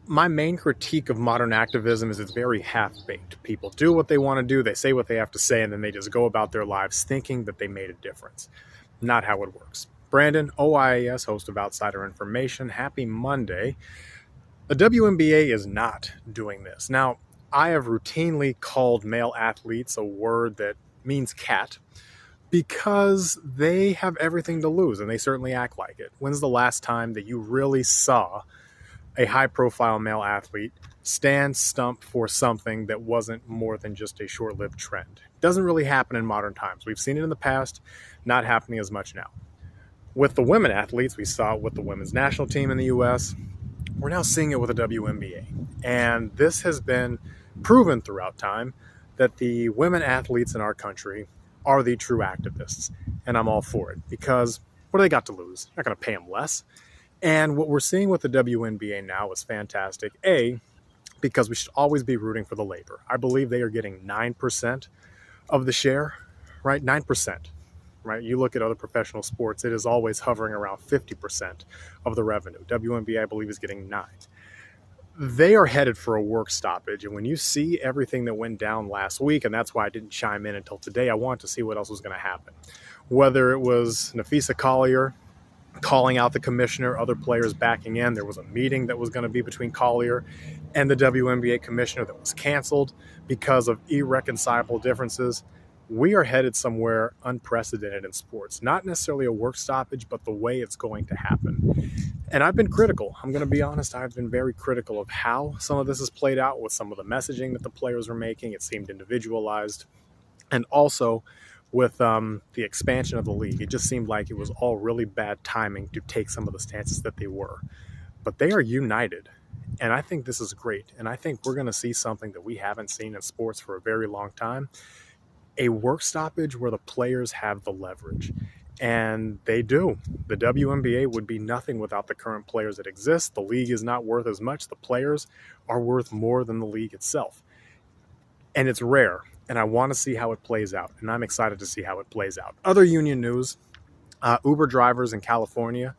My main critique of modern activism is it's very half-baked. People do what they want to do, they say what they have to say, and then they just go about their lives thinking that they made a difference. Not how it works. Brandon, OIAS, host of Outsider Information. Happy Monday. The WNBA is not doing this. Now, I have routinely called male athletes a word that means cat because they have everything to lose and they certainly act like it. When's the last time that you really saw a high profile male athlete stand stump for something that wasn't more than just a short lived trend? It doesn't really happen in modern times. We've seen it in the past, not happening as much now. With the women athletes, we saw it with the women's national team in the US. We're now seeing it with the WNBA. And this has been proven throughout time that the women athletes in our country are the true activists. And I'm all for it because what do they got to lose? They're not going to pay them less. And what we're seeing with the WNBA now is fantastic. A, because we should always be rooting for the labor. I believe they are getting 9% of the share, right? 9%, right? You look at other professional sports, it is always hovering around 50% of the revenue. WNBA, I believe, is getting 9%. They are headed for a work stoppage. And when you see everything that went down last week, and that's why I didn't chime in until today, I wanted to see what else was going to happen. Whether it was Nafisa Collier calling out the commissioner, other players backing in. There was a meeting that was going to be between Collier and the WNBA commissioner that was canceled because of irreconcilable differences. We are headed somewhere unprecedented in sports. Not necessarily a work stoppage, but the way it's going to happen. And I've been critical. I'm going to be honest. I've been very critical of how some of this has played out with some of the messaging that the players were making. It seemed individualized. And also with the expansion of the league, it just seemed like it was all really bad timing to take some of the stances that they were. But they are united. And I think this is great. And I think we're going to see something that we haven't seen in sports for a very long time. A work stoppage where the players have the leverage. And they do. The WNBA would be nothing without the current players that exist. The league is not worth as much. The players are worth more than the league itself. And it's rare. And I want to see how it plays out. And I'm excited to see how it plays out. Other union news, Uber drivers in California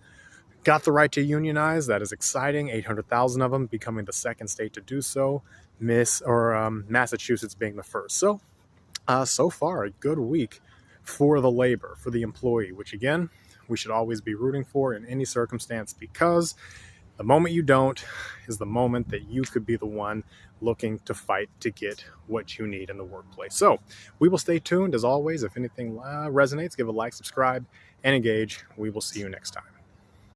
got the right to unionize. That is exciting. 800,000 of them, becoming the second state to do so. Massachusetts being the first. So far, a good week for the labor, for the employee, which again, we should always be rooting for in any circumstance, because the moment you don't is the moment that you could be the one looking to fight to get what you need in the workplace. So we will stay tuned. As always, if anything resonates, give a like, subscribe, and engage. We will see you next time.